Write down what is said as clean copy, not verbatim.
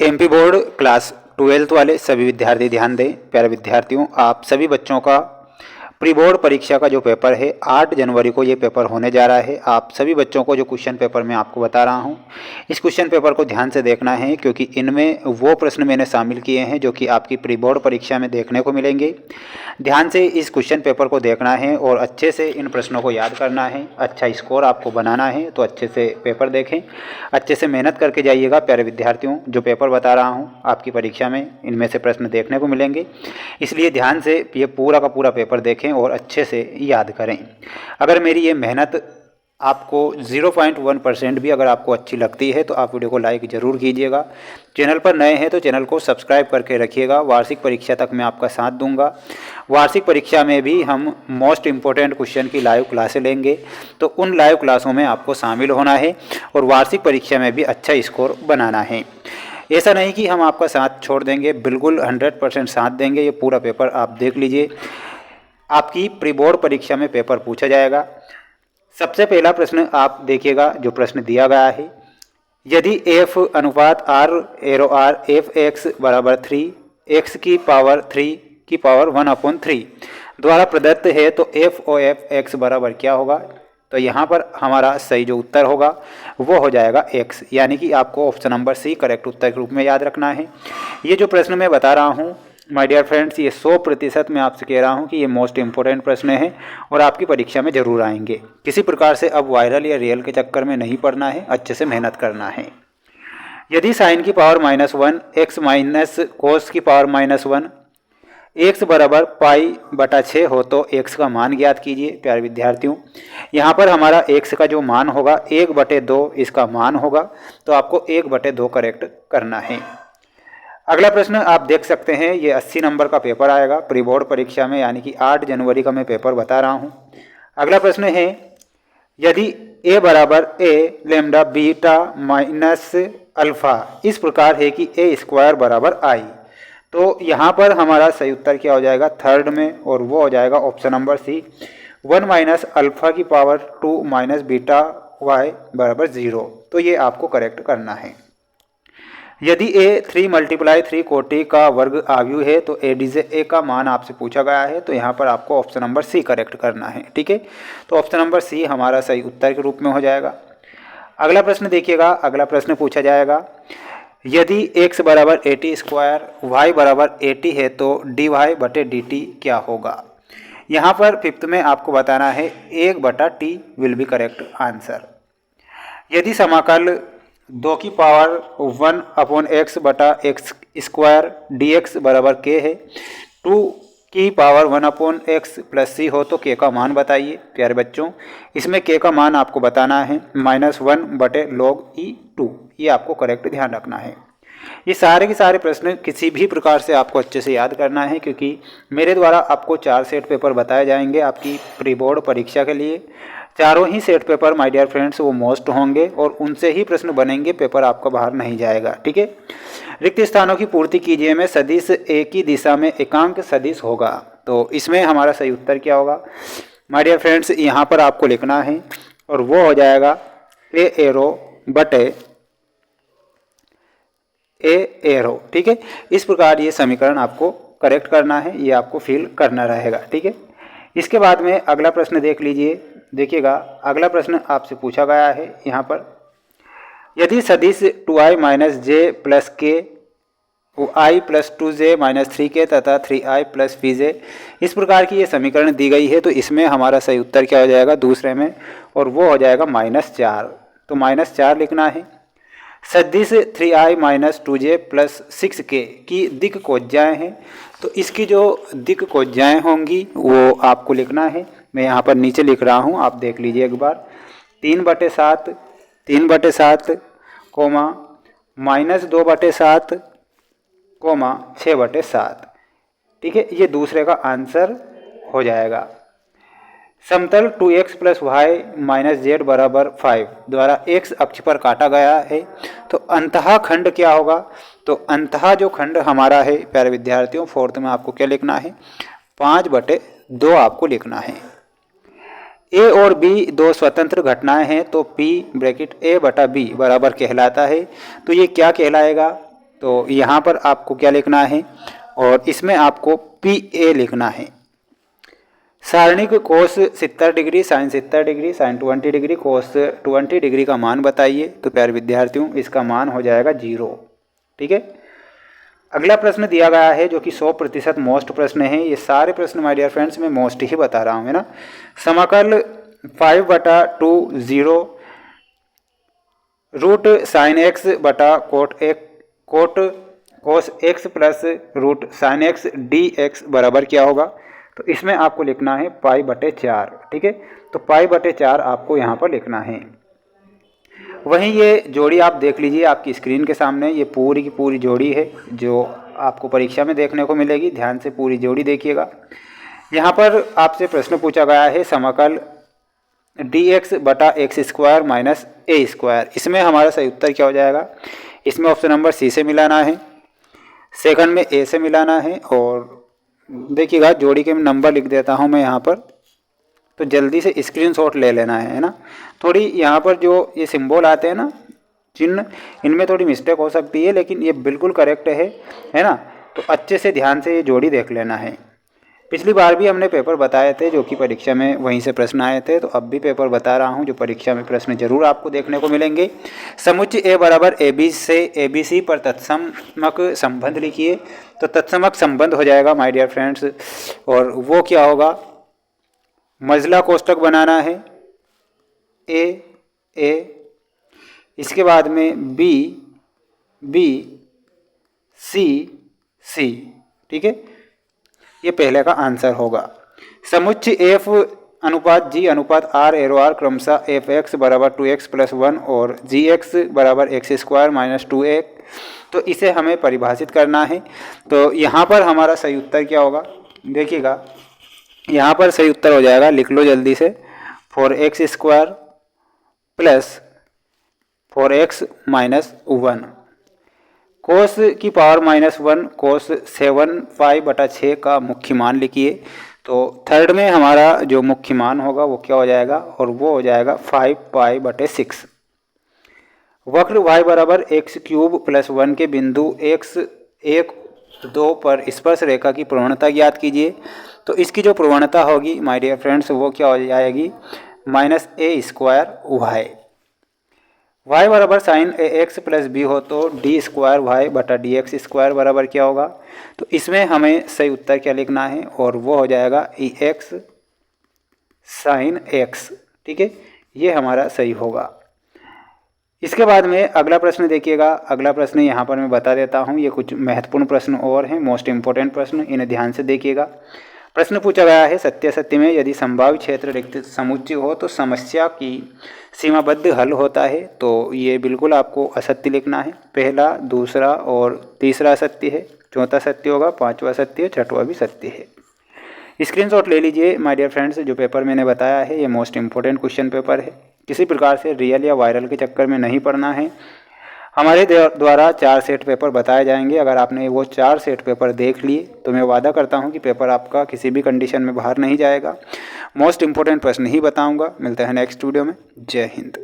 MP board class 12th वाले सभी विद्यार्थी ध्यान दें। प्यारे विद्यार्थियों, आप सभी बच्चों का प्री बोर्ड परीक्षा का जो पेपर है 8 जनवरी को ये पेपर होने जा रहा है। आप सभी बच्चों को जो क्वेश्चन पेपर मैं आपको बता रहा हूँ, इस क्वेश्चन पेपर को ध्यान से देखना है, क्योंकि इनमें वो प्रश्न मैंने शामिल किए हैं जो कि आपकी प्री बोर्ड परीक्षा में देखने को मिलेंगे। ध्यान से इस क्वेश्चन पेपर को देखना है और अच्छे से इन प्रश्नों को याद करना है। अच्छा स्कोर आपको बनाना है तो अच्छे से पेपर देखें, अच्छे से मेहनत करके जाइएगा। प्यारे विद्यार्थियों, जो पेपर बता रहा हूँ आपकी परीक्षा में इनमें से प्रश्न देखने को मिलेंगे, इसलिए ध्यान से ये पूरा का पूरा पेपर देखें और अच्छे से याद करें। अगर मेरी ये मेहनत आपको 0.1% भी अगर आपको अच्छी लगती है तो आप वीडियो को लाइक ज़रूर कीजिएगा। चैनल पर नए हैं तो चैनल को सब्सक्राइब करके रखिएगा। वार्षिक परीक्षा तक मैं आपका साथ दूंगा। वार्षिक परीक्षा में भी हम मोस्ट इम्पोर्टेंट क्वेश्चन की लाइव क्लासें लेंगे, तो उन लाइव क्लासों में आपको शामिल होना है और वार्षिक परीक्षा में भी अच्छा स्कोर बनाना है। ऐसा नहीं कि हम आपका साथ छोड़ देंगे, बिल्कुल 100% साथ देंगे। ये पूरा पेपर आप देख लीजिए, आपकी प्री बोर्ड परीक्षा में पेपर पूछा जाएगा। सबसे पहला प्रश्न आप देखिएगा, जो प्रश्न दिया गया है, यदि f अनुपात r arrow r F x बराबर 3 x की पावर 3 की पावर 1/3 द्वारा प्रदत्त है तो f ओ एफ एक्स बराबर क्या होगा। तो यहाँ पर हमारा सही जो उत्तर होगा वो हो जाएगा x, यानी कि आपको ऑप्शन नंबर सी करेक्ट उत्तर के रूप में याद रखना है। ये जो प्रश्न मैं बता रहा हूँ माय डियर फ्रेंड्स, ये 100% मैं आपसे कह रहा हूँ कि ये मोस्ट इम्पोर्टेंट प्रश्न है और आपकी परीक्षा में ज़रूर आएंगे। किसी प्रकार से अब वायरल या रियल के चक्कर में नहीं पड़ना है, अच्छे से मेहनत करना है। यदि साइन की पावर -1 x माइनस कोस की पावर -1 x बराबर π/6 हो तो x का मान ज्ञात कीजिए। प्यारे विद्यार्थियों, यहाँ पर हमारा x का जो मान होगा 1/2 इसका मान होगा, तो आपको 1/2 करेक्ट करना है। अगला प्रश्न आप देख सकते हैं, ये 80 नंबर का पेपर आएगा प्री बोर्ड परीक्षा में, यानी कि 8 जनवरी का मैं पेपर बता रहा हूँ। अगला प्रश्न है, यदि a बराबर a lambda beta minus alpha इस प्रकार है कि a स्क्वायर बराबर i, तो यहाँ पर हमारा सही उत्तर क्या हो जाएगा थर्ड में, और वो हो जाएगा option number C 1 minus alpha की पावर 2 माइनस बीटा y बराबर 0। तो ये आपको करेक्ट करना है। यदि a 3 × 3 कोटि का वर्ग आव्यूह है तो a का मान आपसे पूछा गया है, तो यहाँ पर आपको ऑप्शन नंबर सी करेक्ट करना है। ठीक है, तो ऑप्शन नंबर सी हमारा सही उत्तर के रूप में हो जाएगा। अगला प्रश्न देखिएगा, अगला प्रश्न पूछा जाएगा, यदि x बराबर 80 स्क्वायर y बराबर 80 है तो dy/dt क्या होगा। यहाँ पर फिफ्थ में आपको बताना है 1/t will be correct answer. यदि समाकल 2 की पावर 1/x स्क्वायर dx बराबर k है, 2 की पावर 1/x प्लस c हो तो k का मान बताइए। प्यारे बच्चों, इसमें k का मान आपको बताना है -1/log e2, ये आपको करेक्ट ध्यान रखना है। ये सारे के सारे प्रश्न किसी भी प्रकार से आपको अच्छे से याद करना है, क्योंकि मेरे द्वारा आपको 4 सेट पेपर बताए जाएंगे आपकी प्री बोर्ड परीक्षा के लिए। चारों ही set paper my dear friends वो मोस्ट होंगे और उनसे ही प्रश्न बनेंगे, पेपर आपका बाहर नहीं जाएगा। ठीक है, रिक्त स्थानों की पूर्ति कीजिए में सदिश एक ही दिशा में एकांक सदिश होगा, तो इसमें हमारा सही उत्तर क्या होगा माय डियर फ्रेंड्स, यहाँ पर आपको लिखना है और वो हो जाएगा ए एरो बटे ए एरो। ठीक है, इस प्रकार ये समीकरण आपको करेक्ट करना है, ये आपको फिल करना रहेगा। ठीक है, इसके बाद में अगला प्रश्न देख लीजिए। देखिएगा, अगला प्रश्न आपसे पूछा गया है यहाँ पर, यदि सदिश 2i माइनस जे प्लस के i plus 2j minus 3k तथा 3i प्लस pj इस प्रकार की ये समीकरण दी गई है, तो इसमें हमारा सही उत्तर क्या हो जाएगा दूसरे में, और वो हो जाएगा -4। तो -4 लिखना है। सदिश 3i minus 2j plus 6k की दिक् कोज्याएँ हैं, तो इसकी जो दिक् कोज्याएँ होंगी वो आपको लिखना है। मैं यहाँ पर नीचे लिख रहा हूँ, आप देख लीजिए एक बार, 3/7 3/7 कोमा -2/7 कोमा 6/7। ठीक है, ये दूसरे का आंसर हो जाएगा। समतल 2x plus Y minus Z बराबर 5 द्वारा x अक्ष पर काटा गया है, तो अंतः खंड क्या होगा। तो अंतः जो खंड हमारा है प्यारे विद्यार्थियों, फोर्थ में आपको क्या लिखना है 5/2 आपको लिखना है। a और b दो स्वतंत्र घटनाएं हैं, तो p ब्रैकेट a/b बराबर कहलाता है, तो ये क्या कहलाएगा। तो यहाँ पर आपको क्या लिखना है, और इसमें आपको PA लिखना है। सारणिक cos 70 degree, sine 70 degree, sine 20 degree, cos 20 degree का मान बताइए। तो प्यारे विद्यार्थियों इसका मान हो जाएगा 0। ठीक है। अगला प्रश्न दिया गया है जो कि 100% मोस्ट प्रश्न है। ये सारे प्रश्न माय डियर फ्रेंड्स मैं मोस्ट ही बता रहा हूँ, है ना। समाकल 5/2 0 रूट साइन एक्स बटा cot cos X plus root sine X DX बराबर क्या होगा। तो इसमें आपको लिखना है π/4। ठीक है। तो π/4 आपको यहाँ पर लिखना है। वहीं ये जोड़ी आप देख लीजिए आपकी स्क्रीन के सामने, ये पूरी की पूरी जोड़ी है जो आपको परीक्षा में देखने को मिलेगी। ध्यान से पूरी जोड़ी देखिएगा। यहाँ पर आपसे प्रश्न पूछा गया है समाकल DX बटा x² माइनस A²। इसमें हमारा सही उत्तर क्या हो जाएगा। इसमें ऑप्शन नंबर C से मिलाना है, सेकंड में A से मिलाना है, और देखिएगा जोड़ी के नंबर लिख देता हूँ मैं यहाँ पर, तो जल्दी से स्क्रीनशॉट ले लेना है ना। थोड़ी यहाँ पर जो ये सिंबल आते हैं ना, चिन्ह, इनमें थोड़ी मिस्टेक हो सकती है, लेकिन ये बिल्कुल करेक्ट है ना। तो अच्छे से ध्यान से ये जोड़ी देख लेना है। पिछली बार भी हमने पेपर बताए थे जो कि परीक्षा में वहीं से प्रश्न आए थे, तो अब भी पेपर बता रहा हूँ जो परीक्षा में प्रश्न जरूर आपको देखने को मिलेंगे। समुच्चय A बराबर AB से ABC पर तत्समक संबंध लिखिए। तो तत्समक संबंध हो जाएगा माय डियर फ्रेंड्स, और वो क्या होगा, मजला कोष्टक बनाना है A, इसके बाद में B, C। ठीक है, ये पहले का आंसर होगा। समुच्चय F अनुपात G अनुपात R एरो R क्रमशः Fx बराबर 2x + 1 और Gx बराबर x² माइनस 2x। तो इसे हमें परिभाषित करना है। तो यहाँ पर हमारा सही उत्तर क्या होगा, देखिएगा यहाँ पर सही उत्तर हो जाएगा, लिख लो जल्दी से, 4x² प्लस 4x माइनस 1। कोस की पावर -1 कोस 7 π/6 का मुख्य मान लिखिए। तो थर्ड में हमारा जो मुख्य मान होगा वो क्या हो जाएगा, और वो हो जाएगा 5 π/6। वक्र y बराबर x³ + 1 के बिंदु x1-2 पर स्पर्श रेखा की प्रवणता ज्ञात कीजिए। तो इसकी जो प्रवणता होगी माय डियर फ्रेंड्स वो क्या हो जाएगी, -a² y बराबर साइन AX + B हो तो d² y / dx² बराबर क्या होगा। तो इसमें हमें सही उत्तर क्या लिखना है, और वो हो जाएगा EX साइन X। ठीक है, ये हमारा सही होगा। इसके बाद में अगला प्रश्न देखिएगा। अगला प्रश्न यहाँ पर मैं बता देता हूँ, ये कुछ महत्वपूर्ण प्रश्न और हैं, मोस्ट इम्पोर्टेंट प्रश्न, इन्हें ध्यान से देखिएगा। प्रश्न पूछा गया है सत्य में यदि संभाव्य क्षेत्र रिक्त समुच्चय हो तो समस्या की सीमाबद्ध हल होता है। तो ये बिल्कुल आपको असत्य लिखना है। पहला, दूसरा और तीसरा सत्य है, चौथा सत्य होगा, पांचवा सत्य, छठवां भी सत्य है। स्क्रीनशॉट ले लीजिए माय डियर फ्रेंड्स। जो पेपर मैंने बताया है ये मोस्ट इम्पोर्टेंट क्वेश्चन पेपर है। किसी प्रकार से रियल या वायरल के चक्कर में नहीं पढ़ना है। हमारे द्वारा 4 सेट पेपर बताए जाएंगे। अगर आपने वो 4 सेट पेपर देख लिए तो मैं वादा करता हूं कि पेपर आपका किसी भी कंडीशन में बाहर नहीं जाएगा। मोस्ट इम्पोर्टेंट प्रश्न ही बताऊंगा। मिलते हैं नेक्स्ट वीडियो में। जय हिंद।